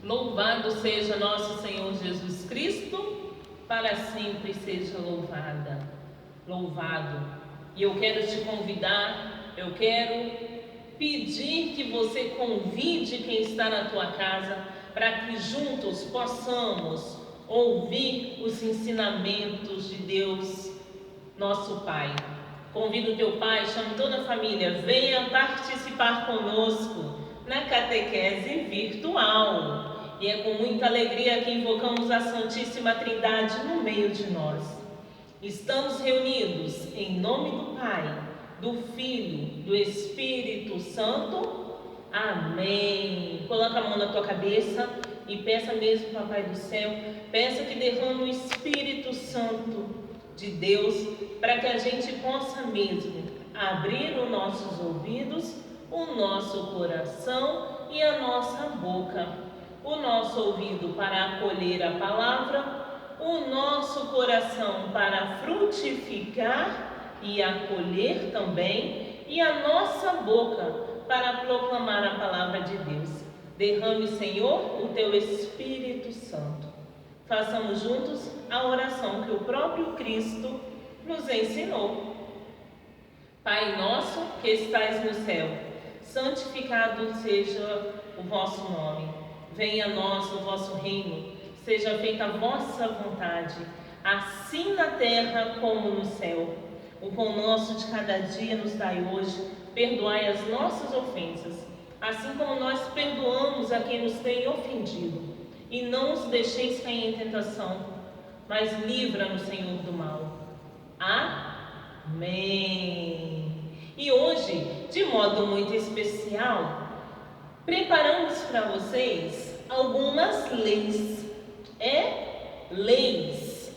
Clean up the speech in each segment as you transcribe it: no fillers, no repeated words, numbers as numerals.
Louvado seja nosso Senhor Jesus Cristo, para sempre seja louvado. E eu quero te convidar, eu quero pedir que você convide quem está na tua casa, para que juntos possamos ouvir os ensinamentos de Deus, nosso Pai. Convido o teu pai, chame toda a família, venha participar conosco na catequese virtual. E é com muita alegria que invocamos a Santíssima Trindade no meio de nós. Estamos reunidos em nome do Pai, do Filho, do Espírito Santo. Amém. Coloca a mão na tua cabeça e peça mesmo, Papai do Céu, peça que derrame o Espírito Santo de Deus, para que a gente possa mesmo abrir os nossos ouvidos, o nosso coração e a nossa boca. O nosso ouvido para acolher a palavra, o nosso coração para frutificar e acolher também, e a nossa boca para proclamar a palavra de Deus. Derrame, Senhor, o teu Espírito Santo. Façamos juntos a oração que o próprio Cristo nos ensinou. Pai nosso que estais no céu, santificado seja o vosso nome. Venha a nós o vosso reino, seja feita a vossa vontade, assim na terra como no céu. O pão nosso de cada dia nos dai hoje, perdoai as nossas ofensas, assim como nós perdoamos a quem nos tem ofendido. E não os deixeis cair em tentação, mas livra-nos, Senhor, do mal. Amém. E hoje, de modo muito especial, preparamos para vocês algumas leis. Leis.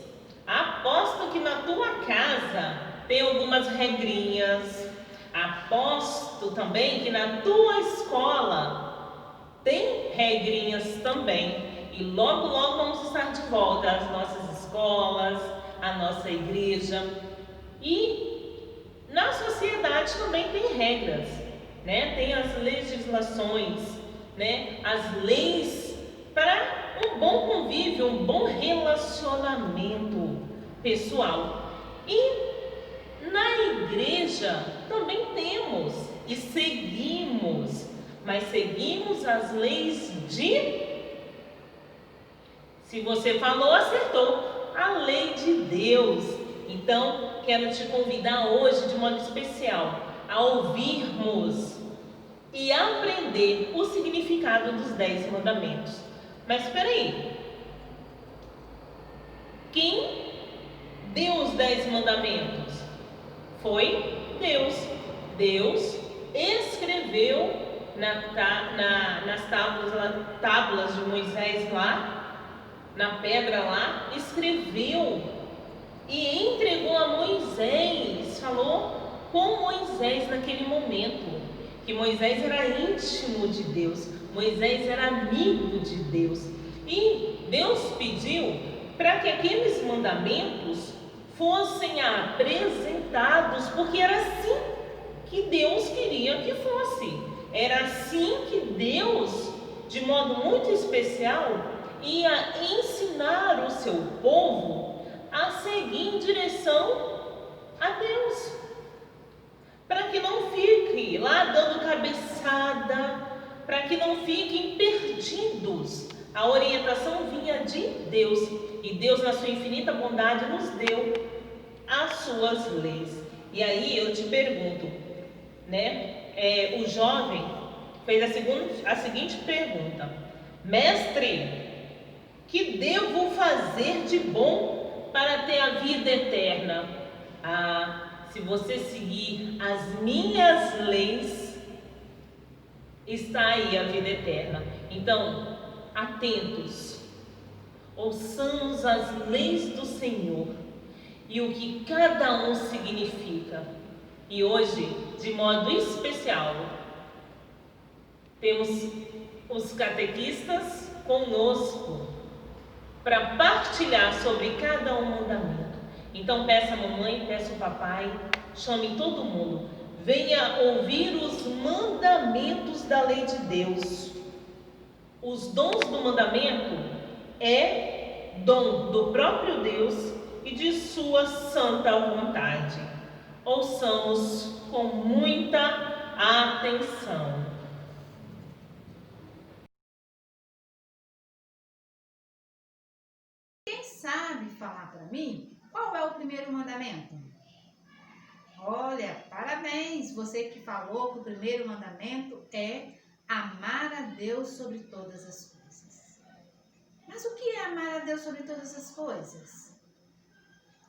Aposto que na tua casa tem algumas regrinhas. Aposto também que na tua escola tem regrinhas também. E logo, logo vamos estar de volta às nossas escolas, à nossa igreja. E na sociedade também tem regras, né? Tem as legislações, né? As leis para um bom convívio, um bom relacionamento pessoal. E na igreja também temos e seguimos, mas seguimos as leis de... Se você falou, acertou. A lei de Deus. Então, quero te convidar hoje, de modo especial, a ouvirmos e aprender o significado dos 10 mandamentos. Mas espera aí. Quem deu os 10 mandamentos? Foi Deus. Deus escreveu nas tábuas de Moisés lá, na pedra lá, escreveu e entregou a Moisés. Falou com Moisés naquele momento, que Moisés era íntimo de Deus, Moisés era amigo de Deus, e Deus pediu para que aqueles mandamentos fossem apresentados, porque era assim que Deus queria que fosse, era assim que Deus, de modo muito especial, ia ensinar o seu povo a seguir em direção a Deus, para que não fiquem lá dando cabeçada, para que não fiquem perdidos. A orientação vinha de Deus, e Deus, na sua infinita bondade, nos deu as suas leis. E aí eu te pergunto, né? O jovem fez a seguinte pergunta: mestre, que devo fazer de bom para ter a vida eterna? Se você seguir as minhas leis, está aí a vida eterna. Então, atentos, ouçamos as leis do Senhor e o que cada um significa. E hoje, de modo especial, temos os catequistas conosco para partilhar sobre cada um mandamento. Então peça a mamãe, peça o papai, chame todo mundo, venha ouvir os mandamentos da lei de Deus. Os dons do mandamento é dom do próprio Deus e de sua santa vontade. Ouçamos com muita atenção. Quem sabe falar para mim qual é o primeiro mandamento? Olha, parabéns! Você que falou que o primeiro mandamento é amar a Deus sobre todas as coisas. Mas o que é amar a Deus sobre todas as coisas?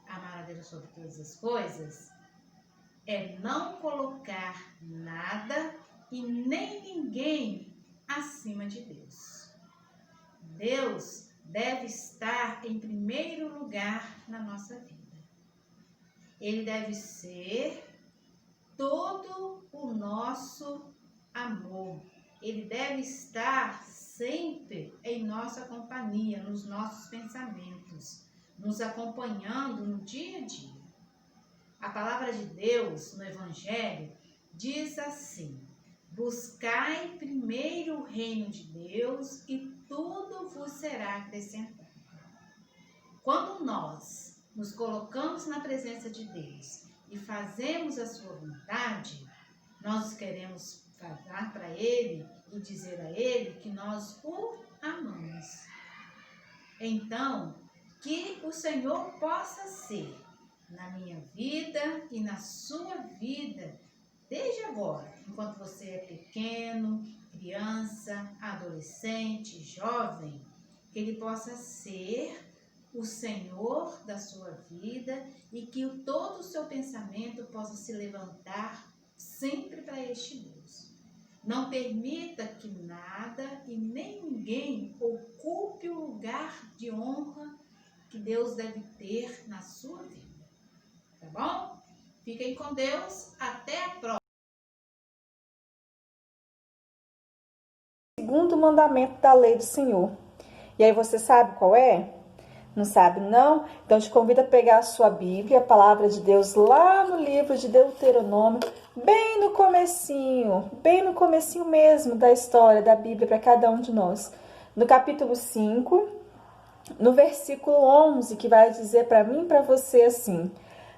Amar a Deus sobre todas as coisas é não colocar nada e nem ninguém acima de Deus. Deus deve estar em primeiro lugar na nossa vida. Ele deve ser todo o nosso amor. Ele deve estar sempre em nossa companhia, nos nossos pensamentos, nos acompanhando no dia a dia. A palavra de Deus no Evangelho diz assim: buscai primeiro o reino de Deus e tudo vos será acrescentado. Quando nós nos colocamos na presença de Deus e fazemos a sua vontade, nós queremos falar para Ele e dizer a Ele que nós o amamos. Então, que o Senhor possa ser na minha vida e na sua vida, desde agora, enquanto você é pequeno, criança, adolescente, jovem, que Ele possa ser o Senhor da sua vida e que todo o seu pensamento possa se levantar sempre para este Deus. Não permita que nada e nem ninguém ocupe o lugar de honra que Deus deve ter na sua vida. Tá bom? Fiquem com Deus. Até a próxima. Segundo mandamento da lei do Senhor. E aí você sabe qual é? Não sabe, não? Então te convido a pegar a sua Bíblia, a palavra de Deus, lá no livro de Deuteronômio, bem no comecinho mesmo da história da Bíblia para cada um de nós. No capítulo 5, no versículo 11, que vai dizer para mim e para você assim: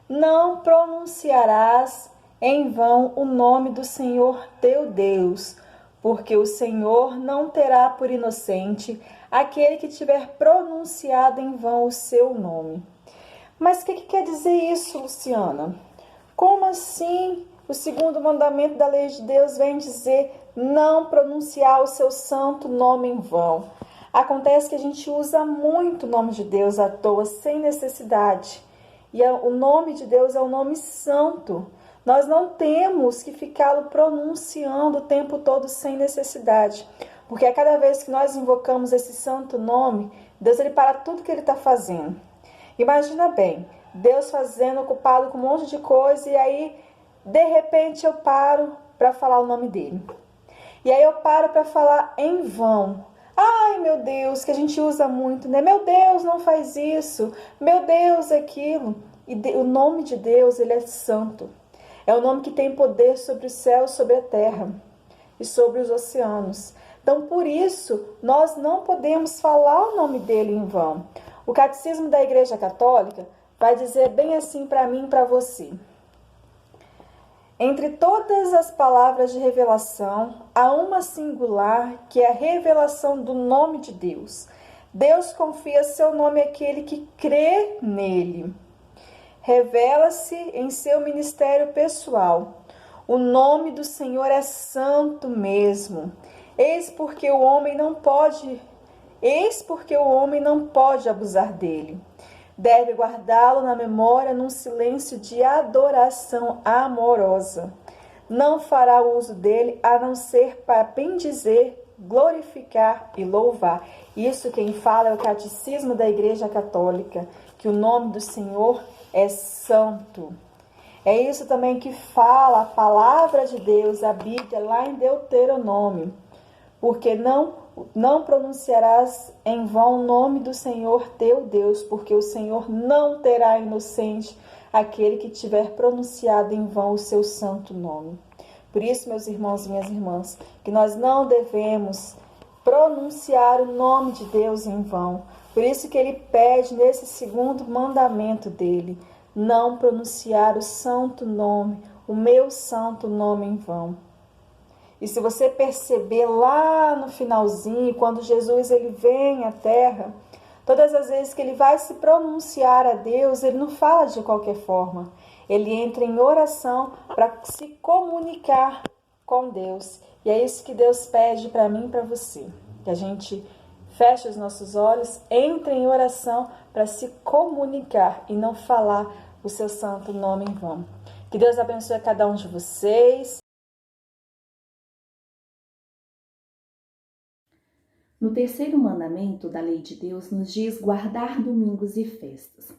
não pronunciarás em vão o nome do Senhor teu Deus, porque o Senhor não terá por inocente aquele que tiver pronunciado em vão o seu nome. Mas o que quer dizer isso, Luciana? Como assim o segundo mandamento da lei de Deus vem dizer não pronunciar o seu santo nome em vão? Acontece que a gente usa muito o nome de Deus à toa, sem necessidade. E o nome de Deus é um nome santo. Nós não temos que ficá-lo pronunciando o tempo todo sem necessidade. Porque a cada vez que nós invocamos esse santo nome, Deus ele para tudo que ele está fazendo. Imagina bem, Deus fazendo, ocupado com um monte de coisa, e aí, de repente, eu paro para falar o nome dele. E aí eu paro para falar em vão. Ai, meu Deus, que a gente usa muito, né? Meu Deus, não faz isso. Meu Deus, aquilo. E o nome de Deus, ele é santo. É o nome que tem poder sobre o céu, sobre a terra e sobre os oceanos. Então, por isso, nós não podemos falar o nome dele em vão. O Catecismo da Igreja Católica vai dizer bem assim para mim e para você. Entre todas as palavras de revelação, há uma singular que é a revelação do nome de Deus. Deus confia seu nome àquele que crê nele. Revela-se em seu ministério pessoal. O nome do Senhor é santo mesmo. Eis porque o homem não pode abusar dele. Deve guardá-lo na memória num silêncio de adoração amorosa. Não fará uso dele a não ser para bendizer, glorificar e louvar. Isso quem fala é o Catecismo da Igreja Católica, que o nome do Senhor é santo. É isso também que fala a palavra de Deus, a Bíblia, lá em Deuteronômio. Porque não pronunciarás em vão o nome do Senhor teu Deus, porque o Senhor não terá inocente aquele que tiver pronunciado em vão o seu santo nome. Por isso, meus irmãos e minhas irmãs, que nós não devemos pronunciar o nome de Deus em vão. Por isso que ele pede nesse segundo mandamento dele, não pronunciar o santo nome, o meu santo nome em vão. E se você perceber lá no finalzinho, quando Jesus ele vem à terra, todas as vezes que ele vai se pronunciar a Deus, ele não fala de qualquer forma. Ele entra em oração para se comunicar com Deus. E é isso que Deus pede para mim e para você. Que a gente feche os nossos olhos, entre em oração para se comunicar e não falar o seu santo nome em vão. Que Deus abençoe a cada um de vocês. No terceiro mandamento da lei de Deus nos diz guardar domingos e festas.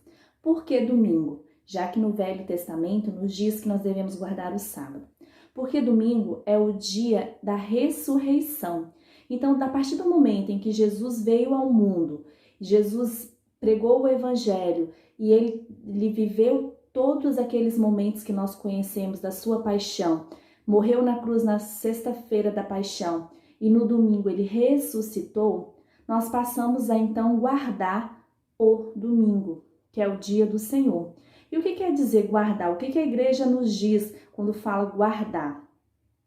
Por que domingo? Já que no Velho Testamento nos diz que nós devemos guardar o sábado. Porque domingo é o dia da ressurreição. Então, a partir do momento em que Jesus veio ao mundo, Jesus pregou o Evangelho e ele viveu todos aqueles momentos que nós conhecemos da sua paixão, morreu na cruz na sexta-feira da paixão, e no domingo ele ressuscitou, nós passamos a então guardar o domingo, que é o dia do Senhor. E o que quer dizer guardar? O que a igreja nos diz quando fala guardar?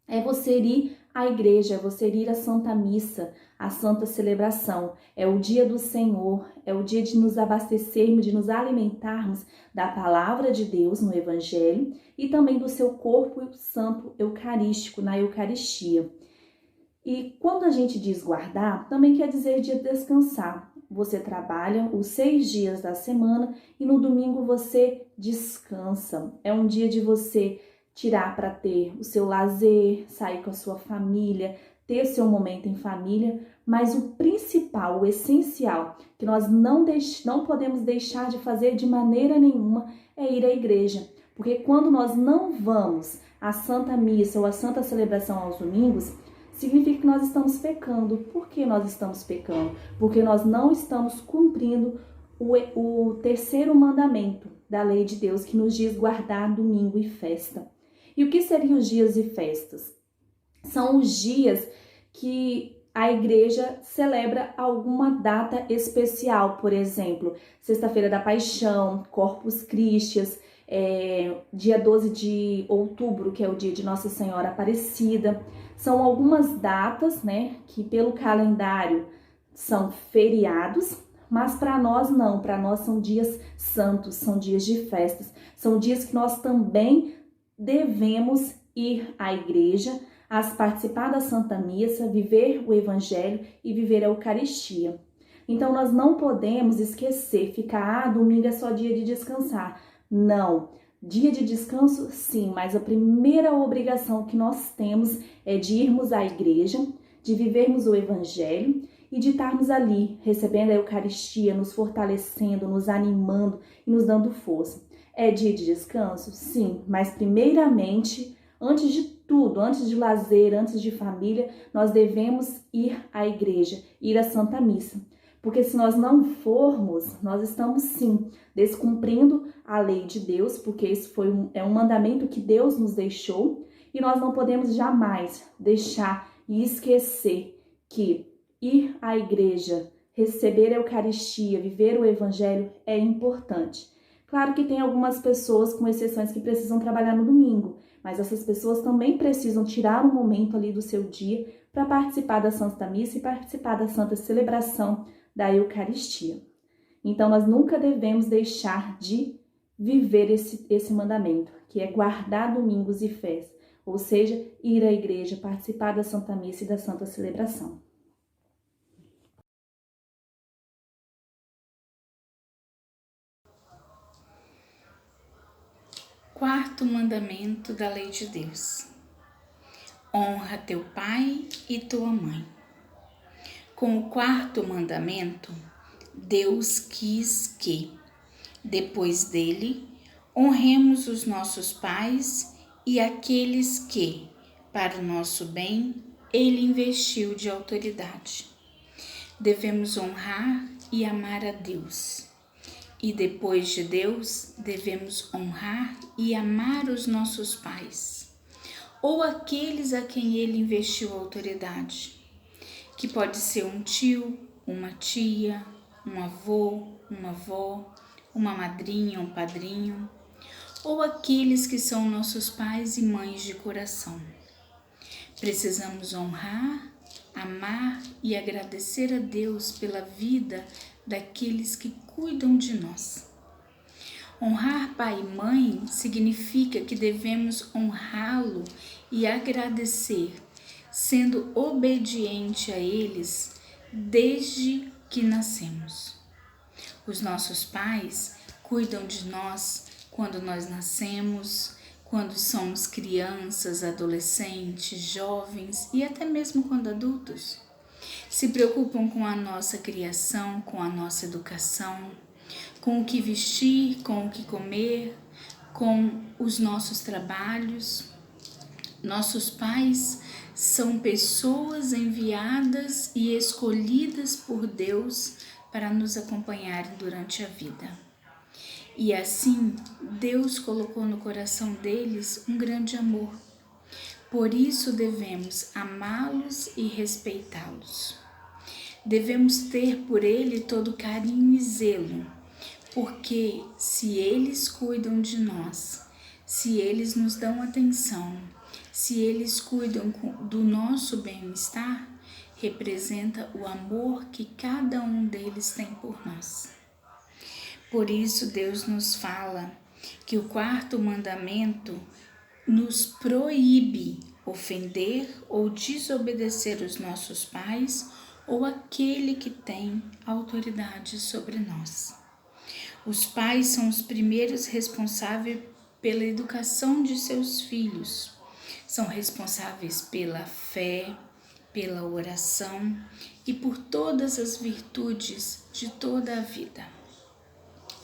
É você ir à igreja, é você ir à Santa Missa, à Santa Celebração. É o dia do Senhor, é o dia de nos abastecermos, de nos alimentarmos da palavra de Deus no Evangelho e também do seu corpo santo eucarístico, na Eucaristia. E quando a gente diz guardar, também quer dizer dia de descansar. Você trabalha os 6 dias da semana e no domingo você descansa. É um dia de você tirar para ter o seu lazer, sair com a sua família, ter seu momento em família. Mas o principal, o essencial, que nós não podemos deixar de fazer de maneira nenhuma é ir à igreja. Porque quando nós não vamos à Santa Missa ou à Santa Celebração aos domingos, significa que nós estamos pecando. Por que nós estamos pecando? Porque nós não estamos cumprindo o terceiro mandamento da lei de Deus, que nos diz guardar domingo e festa. E o que seriam os dias e festas? São os dias que a igreja celebra alguma data especial, por exemplo, Sexta-feira da Paixão, Corpus Christi, dia 12 de outubro, que é o dia de Nossa Senhora Aparecida. São algumas datas, né, que pelo calendário são feriados, mas para nós não, para nós são dias santos, são dias de festas, são dias que nós também devemos ir à igreja, participar da Santa Missa, viver o Evangelho e viver a Eucaristia. Então nós não podemos esquecer, ficar, domingo é só dia de descansar. Não, dia de descanso sim, mas a primeira obrigação que nós temos é de irmos à igreja, de vivermos o Evangelho e de estarmos ali recebendo a Eucaristia, nos fortalecendo, nos animando e nos dando força. É dia de descanso? Sim, mas primeiramente, antes de tudo, antes de lazer, antes de família, nós devemos ir à igreja, ir à Santa Missa. Porque se nós não formos, nós estamos sim descumprindo a lei de Deus, porque esse é um mandamento que Deus nos deixou, e nós não podemos jamais deixar e esquecer que ir à igreja, receber a Eucaristia, viver o Evangelho é importante. Claro que tem algumas pessoas, com exceções, que precisam trabalhar no domingo, mas essas pessoas também precisam tirar um momento ali do seu dia para participar da Santa Missa e participar da Santa Celebração da Eucaristia. Então, nós nunca devemos deixar de viver esse mandamento, que é guardar domingos e festas, ou seja, ir à igreja, participar da Santa Missa e da Santa Celebração. Quarto mandamento da lei de Deus: honra teu pai e tua mãe. Com o quarto mandamento, Deus quis que, depois dele, honremos os nossos pais e aqueles que, para o nosso bem, ele investiu de autoridade. Devemos honrar e amar a Deus. E depois de Deus, devemos honrar e amar os nossos pais, ou aqueles a quem ele investiu autoridade. que pode ser um tio, uma tia, um avô, uma avó, uma madrinha, um padrinho, ou aqueles que são nossos pais e mães de coração. Precisamos honrar, amar e agradecer a Deus pela vida daqueles que cuidam de nós. Honrar pai e mãe significa que devemos honrá-lo e agradecer, sendo obediente a eles desde que nascemos. Os nossos pais cuidam de nós quando nós nascemos, quando somos crianças, adolescentes, jovens e até mesmo quando adultos. Se preocupam com a nossa criação, com a nossa educação, com o que vestir, com o que comer, com os nossos trabalhos. Nossos pais são pessoas enviadas e escolhidas por Deus para nos acompanharem durante a vida. E assim, Deus colocou no coração deles um grande amor. Por isso devemos amá-los e respeitá-los. Devemos ter por ele todo carinho e zelo, porque se eles cuidam de nós, se eles nos dão atenção, se eles cuidam do nosso bem-estar, representa o amor que cada um deles tem por nós. Por isso Deus nos fala que o quarto mandamento nos proíbe ofender ou desobedecer os nossos pais ou aquele que tem autoridade sobre nós. Os pais são os primeiros responsáveis pela educação de seus filhos. São responsáveis pela fé, pela oração e por todas as virtudes de toda a vida.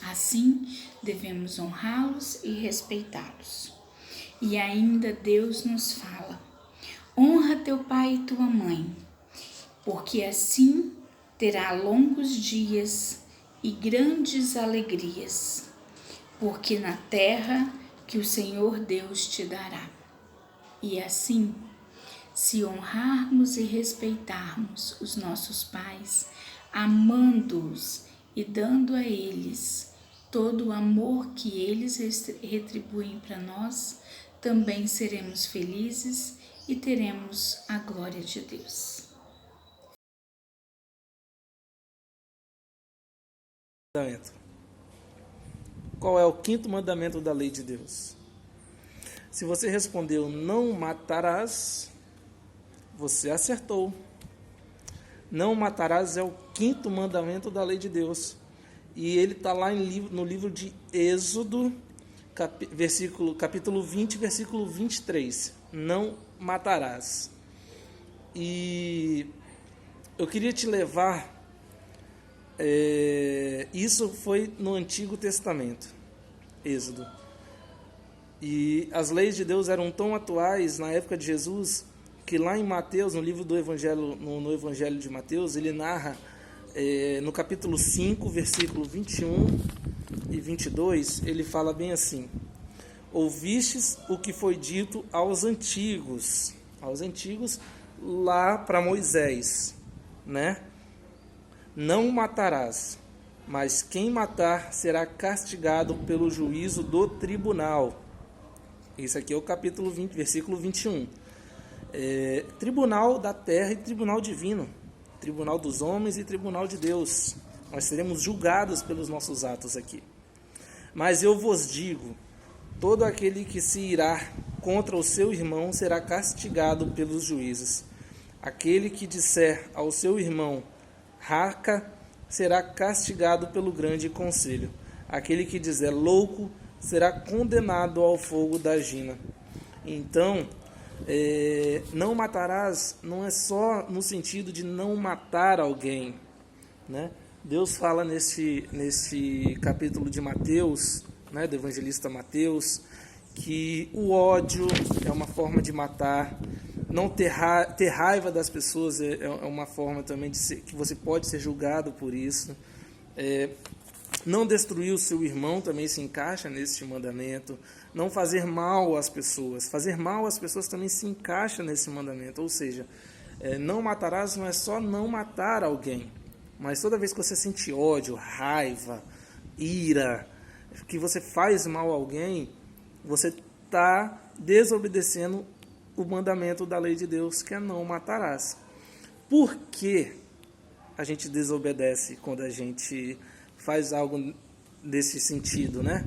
Assim, devemos honrá-los e respeitá-los. E ainda Deus nos fala: honra teu pai e tua mãe, porque assim terá longos dias e grandes alegrias, porque na terra que o Senhor Deus te dará. E assim, se honrarmos e respeitarmos os nossos pais, amando-os e dando a eles todo o amor que eles retribuem para nós, também seremos felizes e teremos a glória de Deus. Qual é o quinto mandamento da lei de Deus? Se você respondeu não matarás, você acertou. Não matarás é o quinto mandamento da lei de Deus. E ele está lá no livro de Êxodo, capítulo 20, versículo 23. Não matarás. E eu queria te levar... isso foi no Antigo Testamento, Êxodo. E as leis de Deus eram tão atuais na época de Jesus, que lá em Mateus, no livro do Evangelho, no Evangelho de Mateus, ele narra, no capítulo 5, versículo 21 e 22, ele fala bem assim: ouvistes o que foi dito aos antigos lá para Moisés, né? Não matarás, mas quem matar será castigado pelo juízo do tribunal. Esse aqui é o capítulo 20, versículo 21. Tribunal da terra e tribunal divino, tribunal dos homens e tribunal de Deus. Nós seremos julgados pelos nossos atos aqui. Mas eu vos digo, todo aquele que se irá contra o seu irmão será castigado pelos juízes. Aquele que disser ao seu irmão, raca, será castigado pelo grande conselho. Aquele que dizer louco, será condenado ao fogo da jina. Então, não matarás não é só no sentido de não matar alguém, né? Deus fala nesse capítulo de Mateus, né, do evangelista Mateus, que o ódio é uma forma de matar. Não ter raiva das pessoas é uma forma também que você pode ser julgado por isso. Não destruir o seu irmão também se encaixa nesse mandamento. Não fazer mal às pessoas. Fazer mal às pessoas também se encaixa nesse mandamento. Ou seja, Não matarás não é só não matar alguém, mas toda vez que você sente ódio, raiva, ira, que você faz mal a alguém, você está desobedecendo o mandamento da lei de Deus, que é não matarás. Por que a gente desobedece quando a gente faz algo desse sentido, né?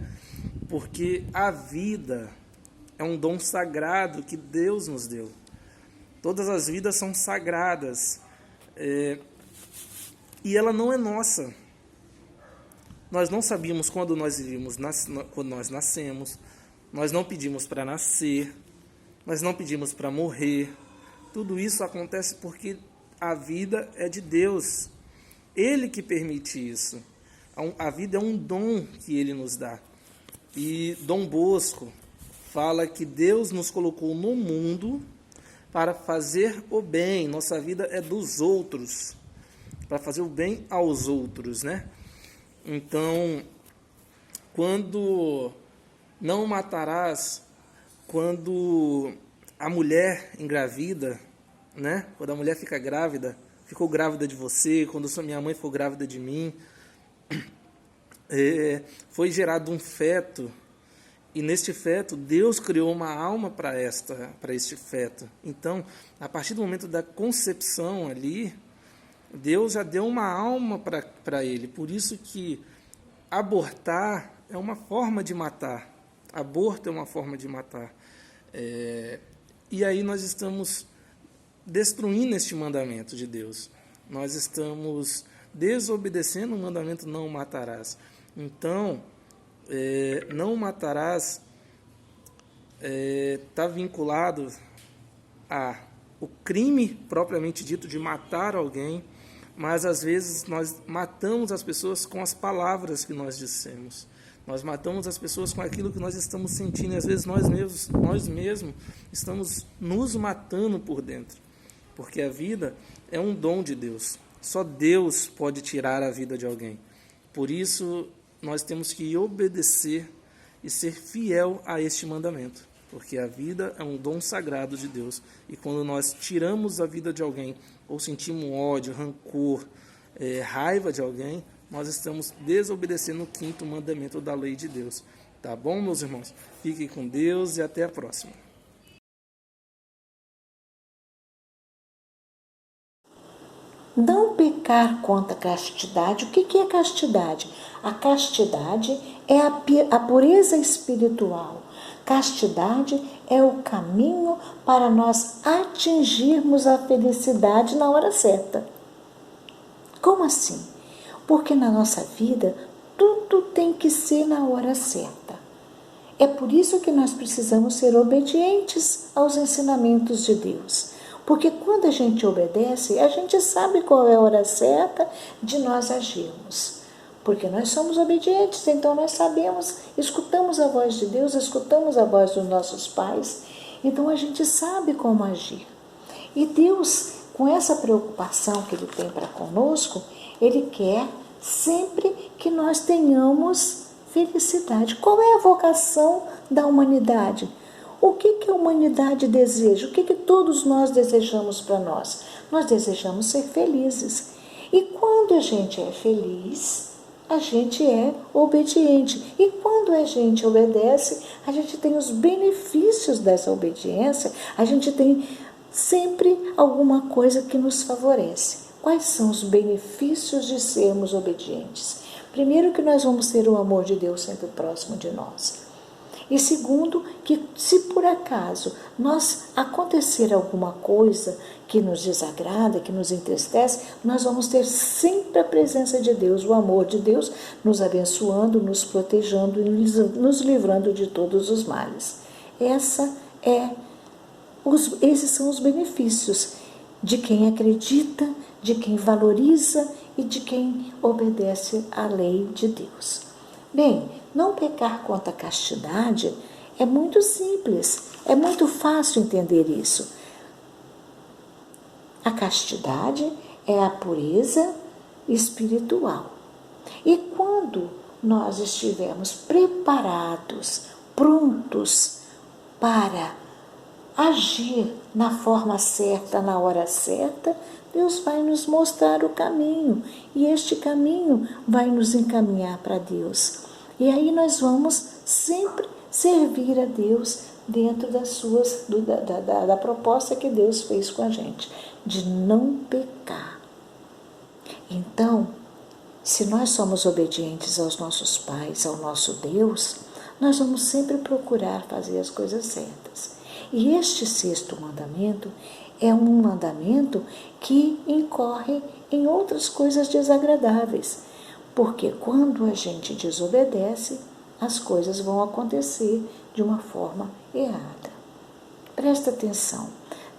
Porque a vida é um dom sagrado que Deus nos deu. Todas as vidas são sagradas, e ela não é nossa. Nós não sabíamos quando nós iríamos, quando nós nascemos, nós não pedimos para nascer, nós não pedimos para morrer. Tudo isso acontece porque a vida é de Deus. Ele que permite isso. A vida é um dom que Ele nos dá. E Dom Bosco fala que Deus nos colocou no mundo para fazer o bem. Nossa vida é dos outros, para fazer o bem aos outros, né? Então, quando não matarás, quando a mulher engravida, né? Quando a mulher fica grávida, ficou grávida de você, quando minha mãe ficou grávida de mim, foi gerado um feto, e neste feto Deus criou uma alma para este feto. Então, a partir do momento da concepção ali, Deus já deu uma alma para ele. Por isso que abortar é uma forma de matar. Aborto é uma forma de matar. E aí nós estamos destruindo este mandamento de Deus. Nós estamos desobedecendo o mandamento não matarás. Então, não matarás está vinculado ao crime propriamente dito de matar alguém, mas às vezes nós matamos as pessoas com as palavras que nós dissemos. Nós matamos as pessoas com aquilo que nós estamos sentindo, e às vezes nós mesmos estamos nos matando por dentro, porque a vida é um dom de Deus. Só Deus pode tirar a vida de alguém. Por isso, nós temos que obedecer e ser fiel a este mandamento, porque a vida é um dom sagrado de Deus. E quando nós tiramos a vida de alguém, ou sentimos ódio, rancor, raiva de alguém, nós estamos desobedecendo o 5º mandamento da lei de Deus. Tá bom, meus irmãos? Fiquem com Deus e até a próxima. Não pecar contra a castidade. O que é castidade? A castidade é a pureza espiritual. Castidade é o caminho para nós atingirmos a felicidade na hora certa. Como assim? Porque na nossa vida tudo tem que ser na hora certa. É por isso que nós precisamos ser obedientes aos ensinamentos de Deus. Porque quando a gente obedece, a gente sabe qual é a hora certa de nós agirmos. Porque nós somos obedientes, então nós sabemos, escutamos a voz de Deus, escutamos a voz dos nossos pais, então a gente sabe como agir. E Deus, com essa preocupação que Ele tem para conosco, Ele quer sempre que nós tenhamos felicidade. Qual é a vocação da humanidade? O que a humanidade deseja? O que todos nós desejamos para nós? Nós desejamos ser felizes. E quando a gente é feliz, a gente é obediente. E quando a gente obedece, a gente tem os benefícios dessa obediência, a gente tem sempre alguma coisa que nos favorece. Quais são os benefícios de sermos obedientes? Primeiro, que nós vamos ter o amor de Deus sempre próximo de nós. E segundo, que se por acaso nós acontecer alguma coisa que nos desagrada, que nos entristece, nós vamos ter sempre a presença de Deus, o amor de Deus, nos abençoando, nos protegendo e nos livrando de todos os males. Esses são os benefícios de quem acredita, de quem valoriza e de quem obedece à lei de Deus. Bem, não pecar contra a castidade é muito simples, é muito fácil entender isso. A castidade é a pureza espiritual. E quando nós estivermos preparados, prontos para agir na forma certa, na hora certa, Deus vai nos mostrar o caminho e este caminho vai nos encaminhar para Deus. E aí nós vamos sempre servir a Deus dentro da proposta que Deus fez com a gente, de não pecar. Então, se nós somos obedientes aos nossos pais, ao nosso Deus, nós vamos sempre procurar fazer as coisas certas. E este 6º mandamento é um mandamento que incorre em outras coisas desagradáveis, porque quando a gente desobedece, as coisas vão acontecer de uma forma errada. Presta atenção,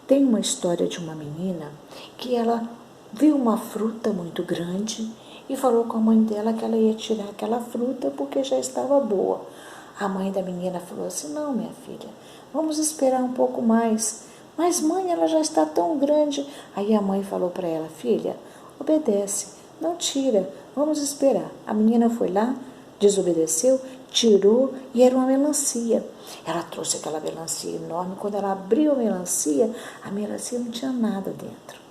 tem uma história de uma menina que ela viu uma fruta muito grande e falou com a mãe dela que ela ia tirar aquela fruta porque já estava boa. A mãe da menina falou assim: não, minha filha, vamos esperar um pouco mais. Mas mãe, ela já está tão grande. Aí a mãe falou para ela: filha, obedece, não tira, vamos esperar. A menina foi lá, desobedeceu, tirou e era uma melancia. Ela trouxe aquela melancia enorme. Quando ela abriu a melancia não tinha nada dentro.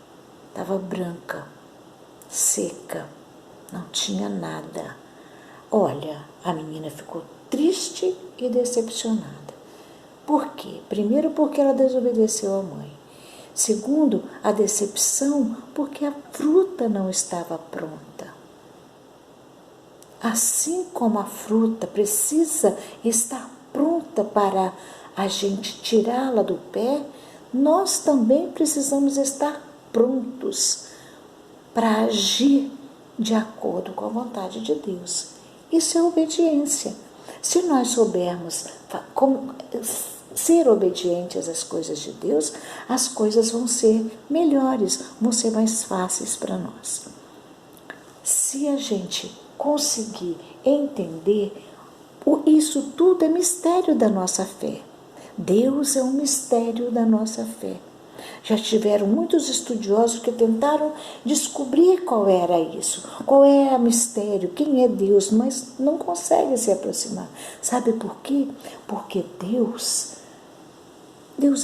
Estava branca, seca, não tinha nada. Olha, a menina ficou triste e decepcionada. Por quê? Primeiro, porque ela desobedeceu a mãe. Segundo, a decepção porque a fruta não estava pronta. Assim como a fruta precisa estar pronta para a gente tirá-la do pé, nós também precisamos estar prontos para agir de acordo com a vontade de Deus. Isso é obediência. Se nós soubermos ser obedientes às coisas de Deus, as coisas vão ser melhores, vão ser mais fáceis para nós. Se a gente conseguir entender, isso tudo é mistério da nossa fé. Deus é um mistério da nossa fé. Já tiveram muitos estudiosos que tentaram descobrir qual era isso, qual é o mistério, quem é Deus, mas não conseguem se aproximar. Sabe por quê? Porque Deus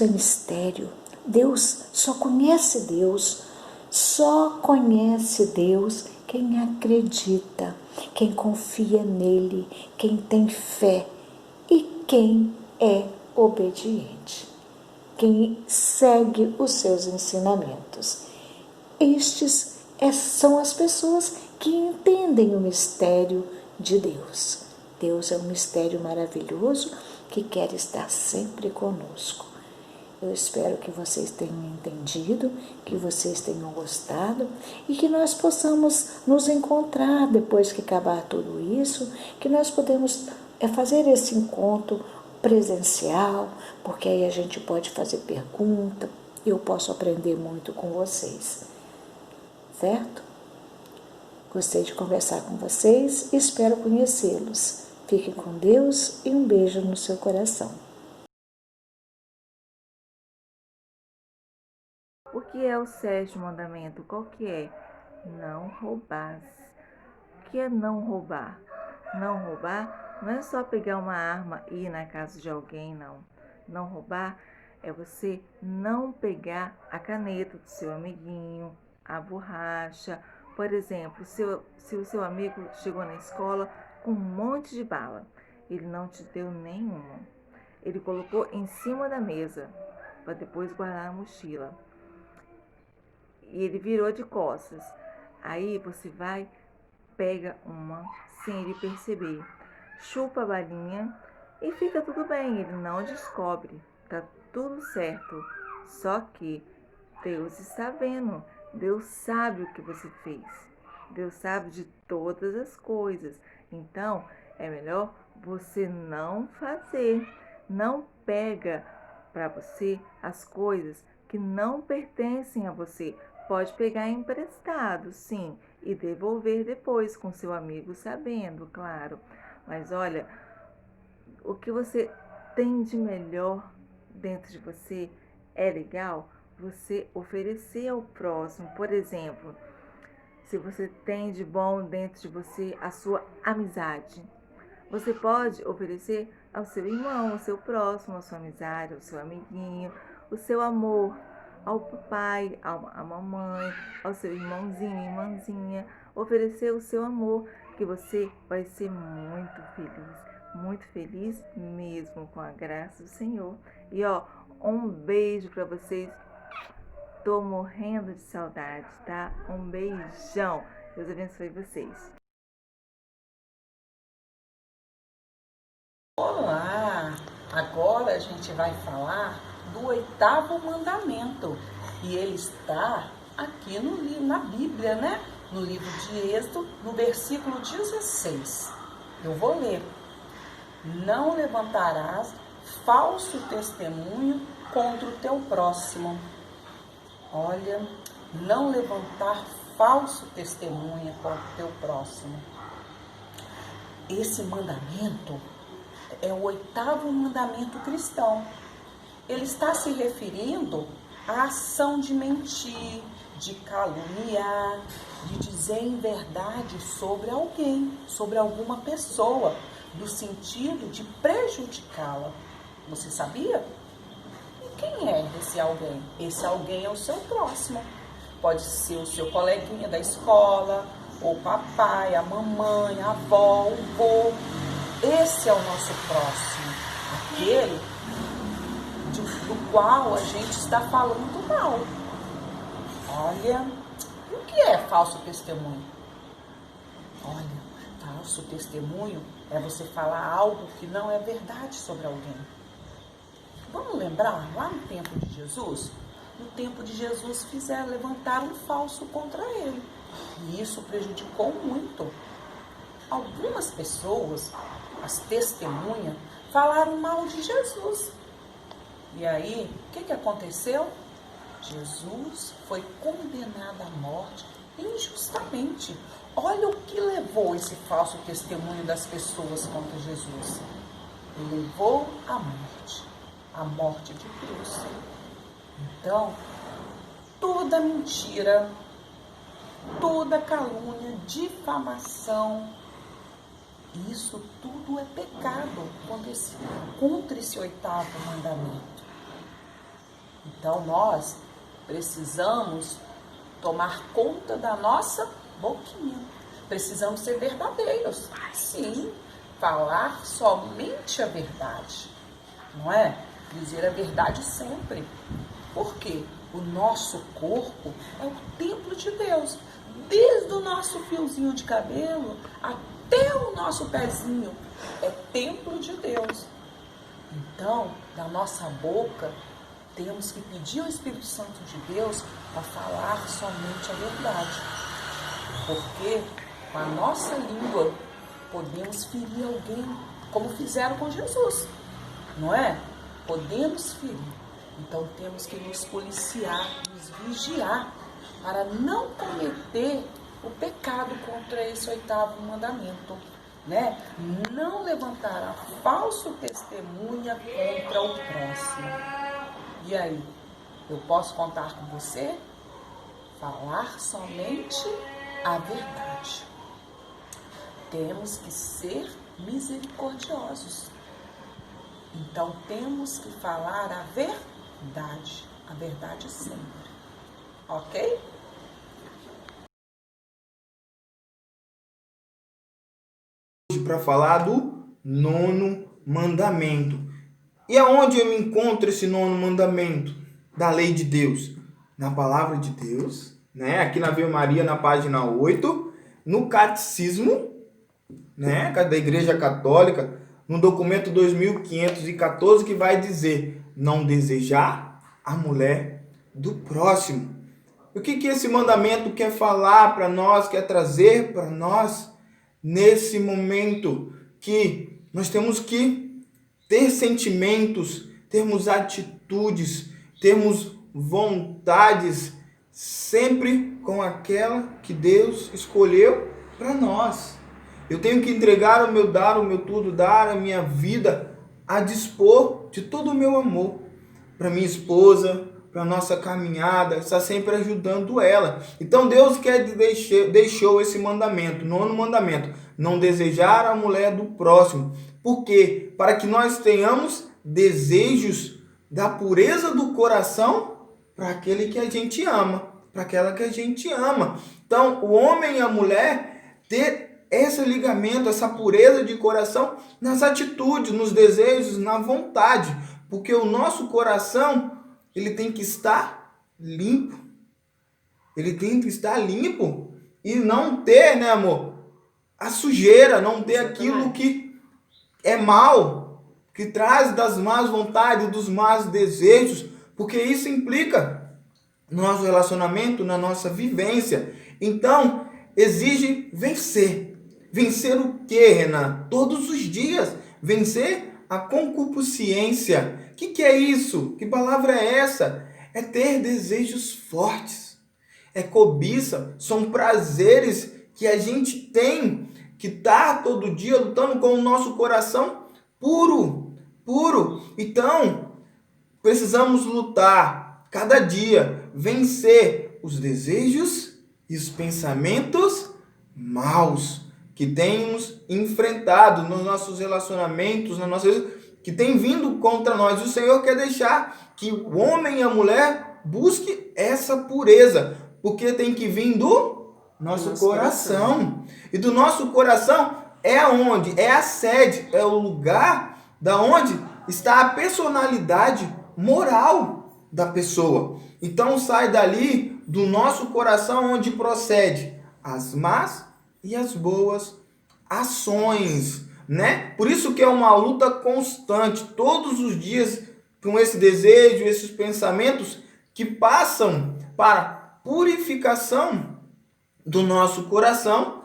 é mistério. Deus só conhece Deus quem acredita, quem confia nele, quem tem fé e quem é obediente, quem segue os seus ensinamentos. Estes são as pessoas que entendem o mistério de Deus. Deus é um mistério maravilhoso que quer estar sempre conosco. Eu espero que vocês tenham entendido, que vocês tenham gostado e que nós possamos nos encontrar depois que acabar tudo isso, que nós podemos fazer esse encontro presencial, porque aí a gente pode fazer pergunta, eu posso aprender muito com vocês, certo? Gostei de conversar com vocês e espero conhecê-los. Fiquem com Deus e um beijo no seu coração. O que é o 7º mandamento? Qual que é? Não roubar. O que é não roubar? Não roubar não é só pegar uma arma e ir na casa de alguém, não. Não roubar é você não pegar a caneta do seu amiguinho, a borracha. Por exemplo, se o seu amigo chegou na escola com um monte de bala, ele não te deu nenhuma. Ele colocou em cima da mesa para depois guardar na mochila. E ele virou de costas. Aí você vai, pega uma sem ele perceber, chupa a balinha e fica tudo bem, ele não descobre, tá tudo certo. Só que Deus está vendo, Deus sabe o que você fez, Deus sabe de todas as coisas. Então é melhor você não fazer, não pega para você as coisas que não pertencem a você. Pode pegar emprestado, sim, e devolver depois com seu amigo sabendo, claro. Mas olha, o que você tem de melhor dentro de você é legal você oferecer ao próximo. Por exemplo, se você tem de bom dentro de você a sua amizade, você pode oferecer ao seu irmão, ao seu próximo, à sua amizade, ao seu amiguinho, o seu amor ao papai, à mamãe, ao seu irmãozinho, irmãzinha. Oferecer o seu amor, que você vai ser muito feliz mesmo, com a graça do Senhor. E um beijo para vocês. Tô morrendo de saudade, tá? Um beijão. Deus abençoe vocês. Olá! Agora a gente vai falar do 8º mandamento. E ele está aqui na Bíblia, né? No livro de Êxodo, no versículo 16. Eu vou ler. Não levantarás falso testemunho contra o teu próximo. Olha, não levantar falso testemunho contra o teu próximo. Esse mandamento é o 8º mandamento cristão. Ele está se referindo à ação de mentir, de caluniar, de dizer inverdade sobre alguém, sobre alguma pessoa, no sentido de prejudicá-la. Você sabia? E quem é esse alguém? Esse alguém é o seu próximo. Pode ser o seu coleguinha da escola, o papai, a mamãe, a avó, o vô. Esse é o nosso próximo, aquele do qual a gente está falando mal. Olha, o que é falso testemunho? Olha, falso testemunho é você falar algo que não é verdade sobre alguém. Vamos lembrar, lá no tempo de Jesus? No tempo de Jesus levantaram um falso contra ele. E isso prejudicou muito. Algumas pessoas, as testemunhas, falaram mal de Jesus. E aí, o que aconteceu? Jesus foi condenado à morte injustamente. Olha o que levou esse falso testemunho das pessoas contra Jesus. Ele levou a morte de Deus. Então, toda mentira, toda calúnia, difamação, isso tudo é pecado contra esse 8º mandamento. Então, nós precisamos tomar conta da nossa boquinha. Precisamos ser verdadeiros. Sim, falar somente a verdade. Não é? Dizer a verdade sempre. Por quê? O nosso corpo é o templo de Deus. Desde o nosso fiozinho de cabelo até o nosso pezinho é templo de Deus. Então, da nossa boca, temos que pedir ao Espírito Santo de Deus para falar somente a verdade. Porque com a nossa língua podemos ferir alguém, como fizeram com Jesus, não é? Podemos ferir. Então temos que nos policiar, nos vigiar, para não cometer o pecado contra esse 8º mandamento, né? Não levantar a falso testemunha contra o próximo. E aí, eu posso contar com você? Falar somente a verdade. Temos que ser misericordiosos. Então, temos que falar a verdade sempre. Ok? Para falar do 9º mandamento. E aonde eu me encontro esse 9º mandamento da lei de Deus? Na palavra de Deus, né? Aqui na Ave Maria, na página 8, no Catecismo, né? Da Igreja Católica, no documento 2514, que vai dizer: não desejar a mulher do próximo. O que esse mandamento quer falar para nós, quer trazer para nós nesse momento? Que nós temos que ter sentimentos, termos atitudes, termos vontades sempre com aquela que Deus escolheu para nós. Eu tenho que entregar o meu dar, o meu tudo, dar a minha vida a dispor de todo o meu amor para minha esposa, para a nossa caminhada, está sempre ajudando ela. Então Deus deixou esse mandamento, 9º mandamento: não desejar a mulher do próximo. Por quê? Para que nós tenhamos desejos da pureza do coração para aquele que a gente ama, para aquela que a gente ama. Então, o homem e a mulher ter esse ligamento, essa pureza de coração nas atitudes, nos desejos, na vontade, porque o nosso coração, ele tem que estar limpo. Ele tem que estar limpo e não ter, né, amor, a sujeira, não ter aquilo que é mal, que traz das más vontades, dos más desejos, porque isso implica no nosso relacionamento, na nossa vivência. Então, exige vencer. Vencer o quê, Renan? Todos os dias. Vencer a concupiscência. O que é isso? Que palavra é essa? É ter desejos fortes. É cobiça. São prazeres que a gente tem, que está todo dia lutando com o nosso coração puro. Então, precisamos lutar cada dia, vencer os desejos e os pensamentos maus que temos enfrentado nos nossos relacionamentos, na nossa vida, que tem vindo contra nós. O Senhor quer deixar que o homem e a mulher busque essa pureza, porque tem que vir do nosso coração. E do nosso coração é onde? É a sede, é o lugar da onde está a personalidade moral da pessoa. Então sai dali do nosso coração onde procede as más e as boas ações, né? Por isso que é uma luta constante, todos os dias, com esse desejo, esses pensamentos que passam para purificação do nosso coração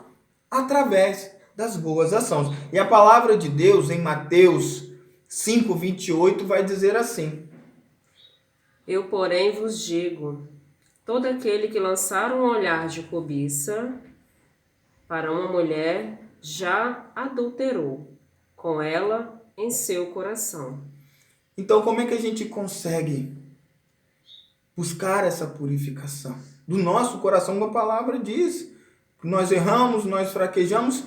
através das boas ações. E a palavra de Deus em Mateus 5:28 vai dizer assim: Eu, porém, vos digo, todo aquele que lançar um olhar de cobiça para uma mulher já adulterou com ela em seu coração. Então, como é que a gente consegue buscar essa purificação do nosso coração? A palavra diz que nós erramos, nós fraquejamos,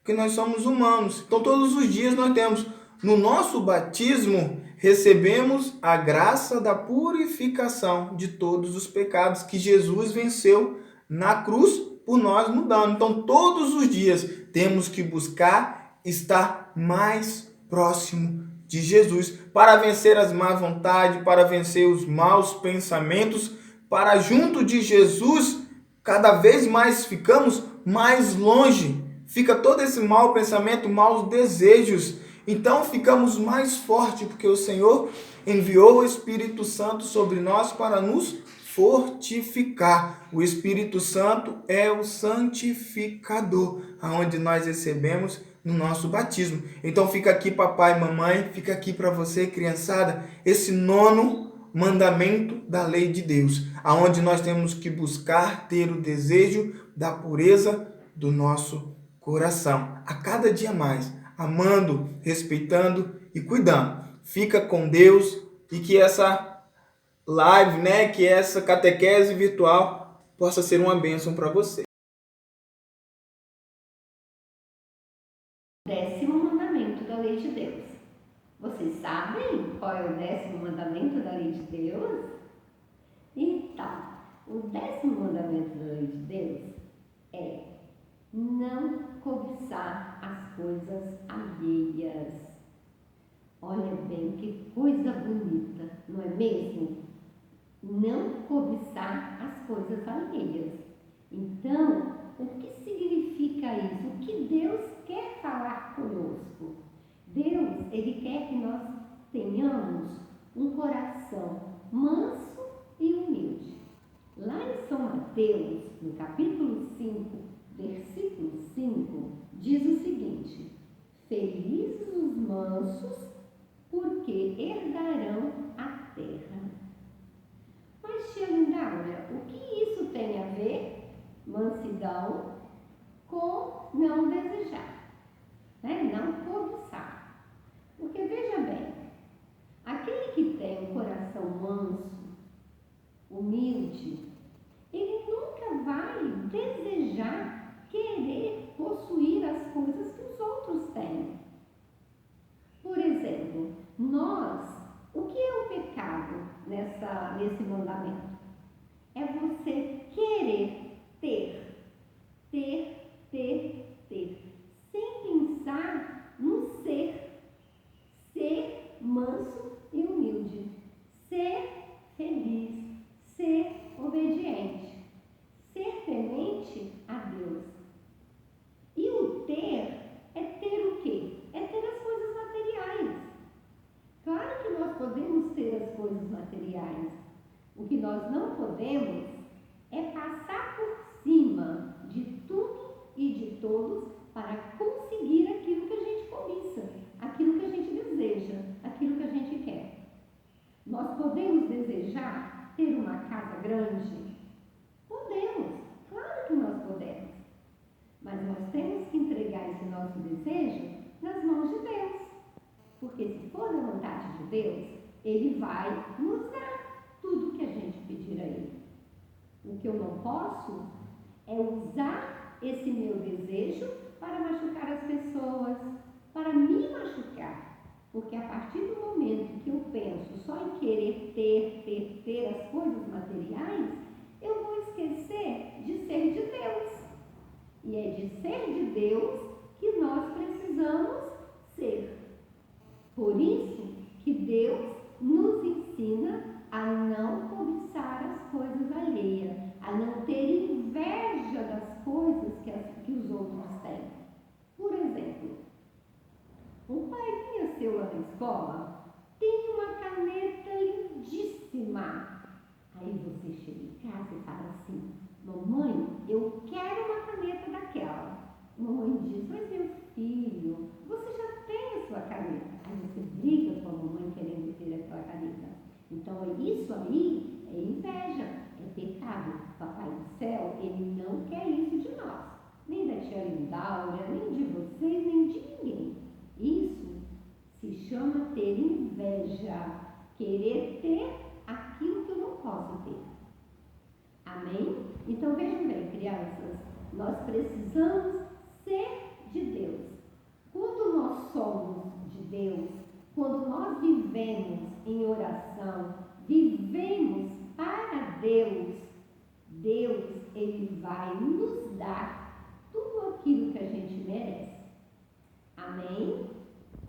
que nós somos humanos. Então, todos os dias nós temos, no nosso batismo, recebemos a graça da purificação de todos os pecados que Jesus venceu na cruz por nós mudando. Então, todos os dias temos que buscar estar mais próximo de Jesus para vencer as má vontades, para vencer os maus pensamentos, para junto de Jesus cada vez mais ficamos mais longe. Fica todo esse mau pensamento, maus desejos. Então ficamos mais fortes, porque o Senhor enviou o Espírito Santo sobre nós para nos fortificar. O Espírito Santo é o santificador, aonde nós recebemos no nosso batismo. Então fica aqui, papai e mamãe, fica aqui para você, criançada, esse 9º mandamento da lei de Deus, aonde nós temos que buscar ter o desejo da pureza do nosso coração, a cada dia mais, amando, respeitando e cuidando. Fica com Deus e que essa live, né, que essa catequese virtual possa ser uma bênção para você. 10º mandamento da lei de Deus. Vocês sabem qual é o 10º mandamento da lei de Deus? Então, o 10º mandamento da lei de Deus é não cobiçar as coisas alheias. Olha bem que coisa bonita, não é mesmo? Não cobiçar as coisas alheias. Então, o que significa isso? O que Deus quer falar conosco? Deus, Ele quer que nós tenhamos um coração manso e humilde. Lá em São Mateus, no capítulo 5, versículo 5, diz o seguinte: felizes os mansos, porque herdarão a terra. Mas, tia Lindália, o que isso tem a ver, mansidão, com não desejar, né? Não cobiçar? Porque, veja bem, aquele que tem um coração manso, humilde, ele nunca vai desejar, querer possuir as coisas que os outros têm. nesse mandamento. É você querer ter, sem pensar no ser manso e humilde, ser feliz, ser obediente, ser temente a Deus. E o ter é ter o quê? É ter as coisas materiais. Claro que nós podemos ter as coisas materiais. O que nós não podemos é passar por cima de tudo e de todos para conseguir aquilo que a gente cobiça, aquilo que a gente deseja, aquilo que a gente quer. Nós podemos desejar ter uma casa grande? Podemos, claro que nós podemos. Mas nós temos que entregar esse nosso desejo nas mãos de Deus. Porque se for da vontade de Deus, Ele vai nos dar tudo que a gente pedir a Ele. O que eu não posso é usar esse meu desejo para machucar as pessoas, para me machucar. Porque a partir do momento que eu penso só em querer ter as coisas materiais, eu vou esquecer de ser de Deus. E é de ser de Deus que nós precisamos ser. Por isso que Deus nos ensina a não cobiçar as coisas alheias, a não ter inveja das coisas que os outros têm. Por exemplo, um coleguinha seu lá na escola tem uma caneta lindíssima. Aí você chega em casa e fala assim: mamãe, eu quero uma caneta daquela. Mamãe diz: mas meu filho, você já tem a sua caneta. Aí você briga com a mamãe querendo ter aquela caneta. Então isso aí é inveja, é pecado. Papai do céu, Ele não quer isso de nós, nem da tia Lindáurea, nem de vocês, nem de ninguém. Isso se chama ter inveja, querer ter aquilo que eu não posso ter. Amém? Então vejam bem, crianças, nós precisamos ser de Deus. Quando nós somos de Deus, quando nós vivemos em oração, vivemos para Deus, Ele vai nos dar tudo aquilo que a gente merece. Amém?